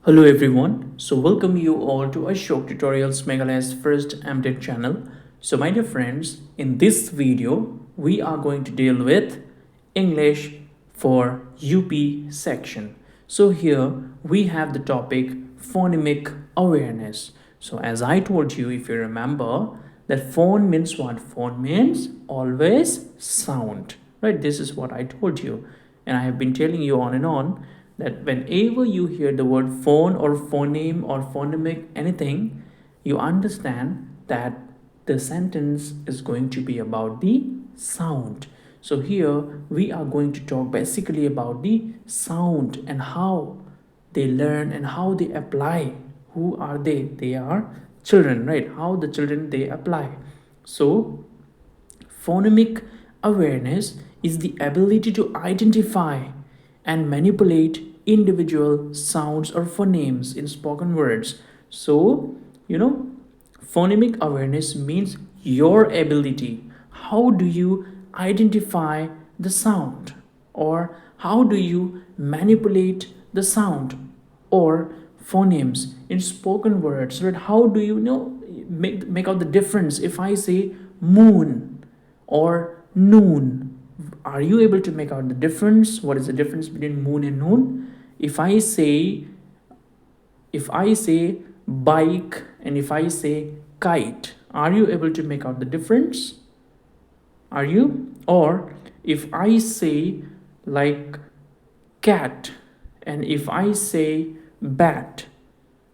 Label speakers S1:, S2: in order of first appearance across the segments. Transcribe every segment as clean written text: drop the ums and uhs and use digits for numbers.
S1: Hello everyone. So welcome you all to Ashok Tutorials Meghalay's first embedded channel. So my dear friends, in this video we are going to deal with English for UP section. So here we have the topic phonemic awareness. So as I told you, if you remember, that phone means what? Phone means always sound, right? This is what I told you, and I have been telling you on and on that whenever you hear the word phone or phoneme or phonemic anything, you understand that the sentence is going to be about the sound. So here we are going to talk basically about the sound and how they learn and how they apply. Who are they? They are children, right? How the children they apply. So phonemic awareness is the ability to identify and manipulate individual sounds or phonemes in spoken words. So, phonemic awareness means your ability. How do you identify the sound? Or how do you manipulate the sound or phonemes in spoken words? Right? How do make out the difference if I say moon or noon? Are you able to make out the difference? What is the difference between moon and noon? If I say bike and if I say kite, are you able to make out the difference? Are you? Or if I say like cat and if I say bat,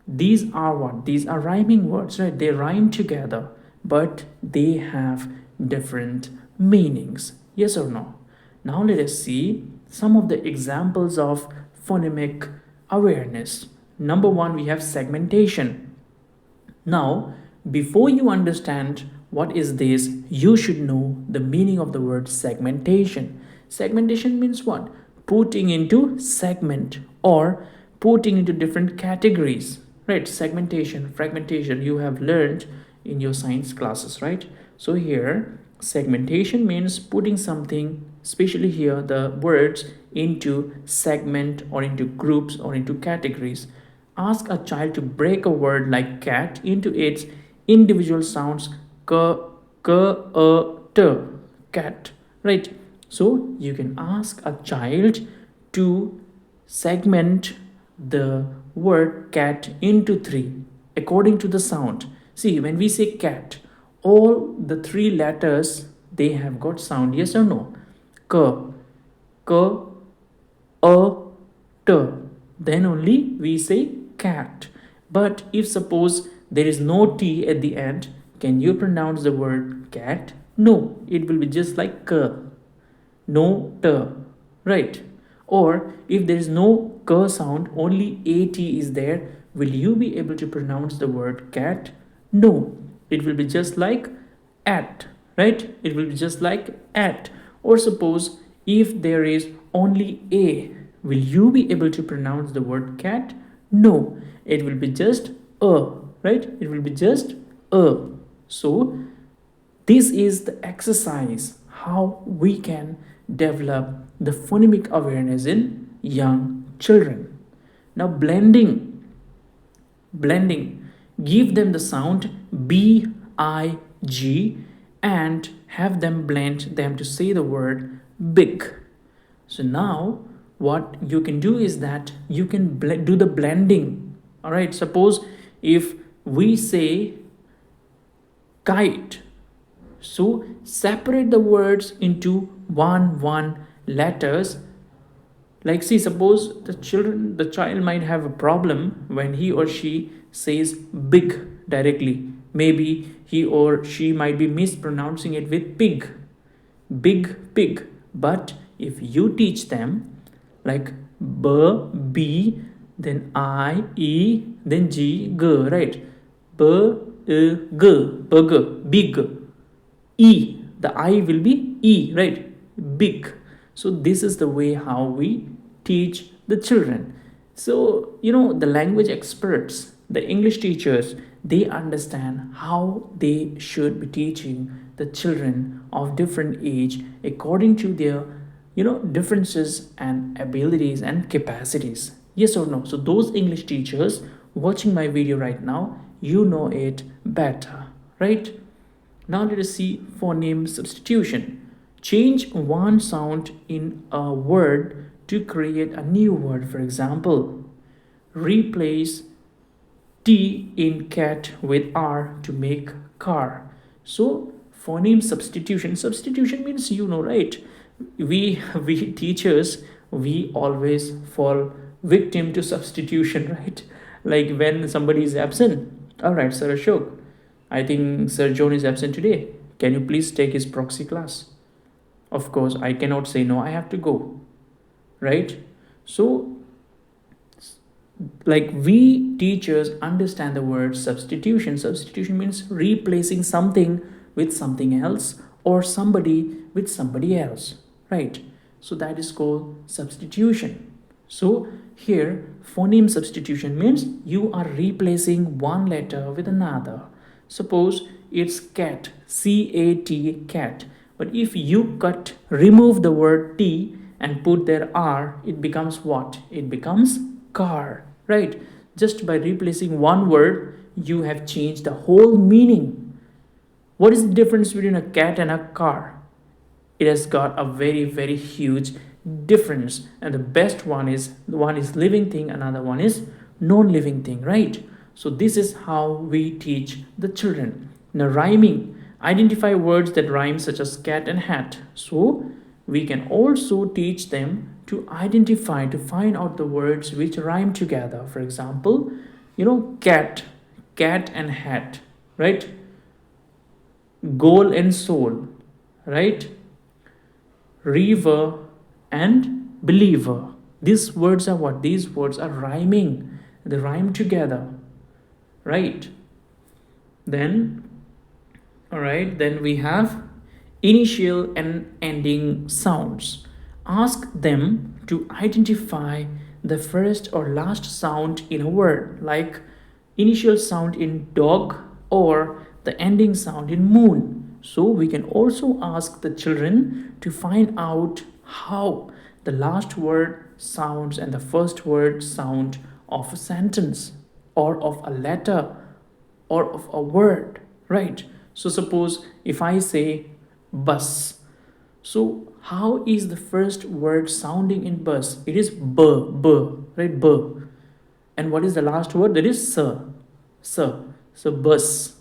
S1: these are what? These are rhyming words, right? They rhyme together, but they have different meanings. Yes or no? Now let us see some of the examples of phonemic awareness. Number one, we have segmentation. Now, before you understand what is this, you should know the meaning of the word segmentation. Segmentation means what? Putting into segment or putting into different categories, right? Segmentation, fragmentation, you have learned in your science classes, right? So here, segmentation means putting something, especially here the words, into segment or into groups or into categories. Ask a child to break a word like cat into its individual sounds k, k, t, cat, right? So you can ask a child to segment the word cat into three according to the sound. See, when we say cat, all the three letters they have got sound, yes or no? K, k, a, t. Then only we say cat. But if suppose there is no t at the end, can you pronounce the word cat? No, it will be just like k, no t, right? Or if there is no k sound, only at is there, will you be able to pronounce the word cat? No, it will be just like at, right? It will be just like at. Or suppose if there is only a, will you be able to pronounce the word cat? No, it will be just a, right? It will be just a. So this is the exercise how we can develop the phonemic awareness in young children. Now blending, give them the sound b, I, g and have them blend them to say the word big. So now what you can do is that you can do the blending. All right, suppose if we say kite, so separate the words into one letters. Like, see, suppose the child might have a problem when he or she says big directly. Maybe he or she might be mispronouncing it with pig, big pig. But if you teach them like b, b, then I, e, then g, g, right? B, g, bug, big. E, the I will be E, right? Big. So this is the way how we teach the children. So, the language experts, the English teachers, they understand how they should be teaching the children of different age according to their, differences and abilities and capacities. Yes or no? So those English teachers watching my video right now, you know it better, right? Now let us see phoneme substitution. Change one sound in a word to create a new word. For example, replace T in cat with R to make car. So phoneme substitution. Substitution means, you know, right? We teachers, we always fall victim to substitution, right? Like when somebody is absent. All right, Sir Ashok, I think Sir John is absent today. Can you please take his proxy class? Of course, I cannot say no. I have to go, right? So like we teachers understand the word substitution. Substitution means replacing something with something else or somebody with somebody else, right? So that is called substitution. So here phoneme substitution means you are replacing one letter with another. Suppose it's cat, C-A-T, cat, but if you remove the word T and put there R, it becomes what? It becomes car, right? Just by replacing one word, you have changed the whole meaning. What is the difference between a cat and a car? It has got a very, very huge difference. And the best one is living thing, another one is non-living thing, right? So this is how we teach the children. Now rhyming, identify words that rhyme such as cat and hat. So we can also teach them to identify, to find out the words which rhyme together. For example, you know, cat and hat, right? Goal and soul, right? River and believer. These words are what? These words are rhyming. They rhyme together, right? Then, all right, then we have initial and ending sounds. Ask them to identify the first or last sound in a word, like initial sound in dog or the ending sound in moon. So we can also ask the children to find out how the last word sounds and the first word sound of a sentence or of a letter or of a word, right? So suppose if I say bus, so how is the first word sounding in bus? It is b, right? B. And what is the last word? That is sir. So bus.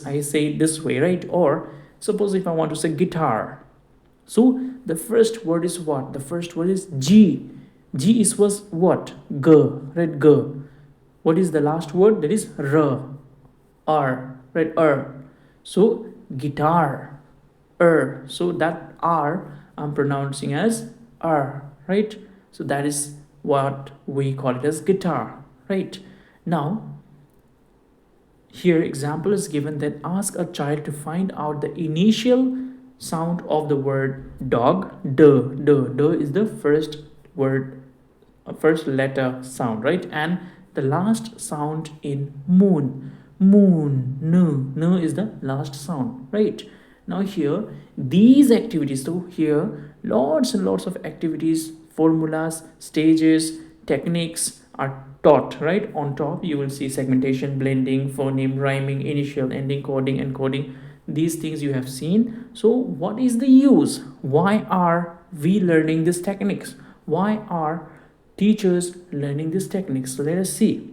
S1: I say it this way, right? Or suppose if I want to say guitar. So the first word is what? The first word is G. G is was what? G, right? G. What is the last word? That is R. R, right? R. So guitar, so that R I'm pronouncing as R, right? So that is what we call it as guitar, right? Now here example is given that ask a child to find out the initial sound of the word dog. D is the first word, first letter sound, right? And the last sound in moon. Moon, no is the last sound, right? Now here these activities, so here lots and lots of activities, formulas, stages, techniques are taught, right? On top you will see segmentation, blending, phoneme, rhyming, initial, ending, coding, encoding. These things you have seen. So what is the use? Why are we learning these techniques? Why are teachers learning these techniques? So let us see.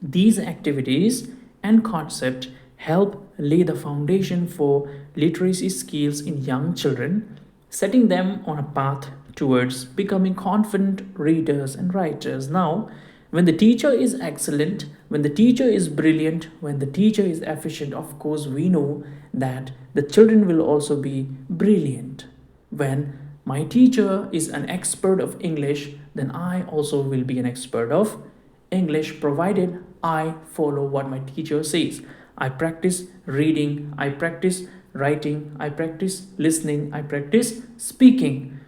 S1: These activities and concept help lay the foundation for literacy skills in young children, setting them on a path towards becoming confident readers and writers. Now, when the teacher is excellent, when the teacher is brilliant, when the teacher is efficient, of course, we know that the children will also be brilliant. When my teacher is an expert of English, then I also will be an expert of English, provided I follow what my teacher says. I practice reading, I practice writing, I practice listening, I practice speaking.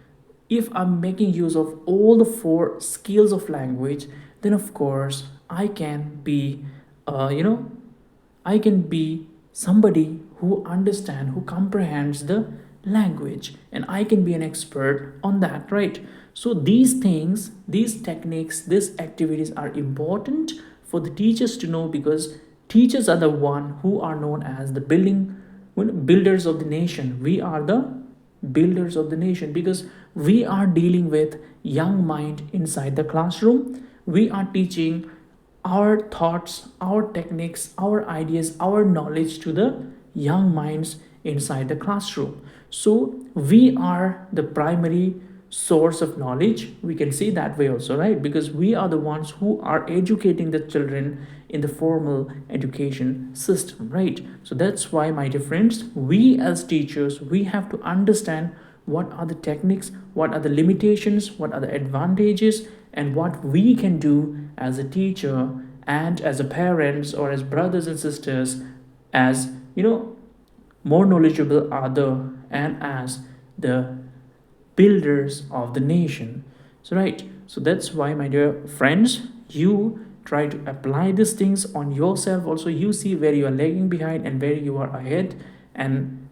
S1: If I'm making use of all the four skills of language, then of course I can be, I can be somebody who understands, who comprehends the language, and I can be an expert on that, right? So these things, these techniques, these activities are important for the teachers to know, because teachers are the one who are known as the builders of the nation. We are the builders of the nation, because we are dealing with young mind inside the classroom. We are teaching our thoughts, our techniques, our ideas, our knowledge to the young minds inside the classroom. So we are the primary source of knowledge. We can say that way also, right? Because we are the ones who are educating the children in the formal education system, right? So that's why, my dear friends, we as teachers, we have to understand what are the techniques, what are the limitations, what are the advantages, and what we can do as a teacher and as a parents, or as brothers and sisters, as more knowledgeable other, and as the builders of the nation. So right, so that's why, my dear friends, you try to apply these things on yourself also. You see where you are lagging behind and where you are ahead, and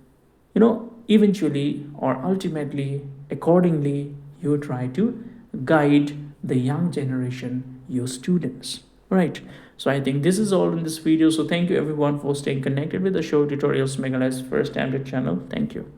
S1: eventually or ultimately, accordingly, you try to guide the young generation, your students, right? So I think this is all in this video. So thank you everyone for staying connected with the show tutorials Meghalai's first standard channel. Thank you.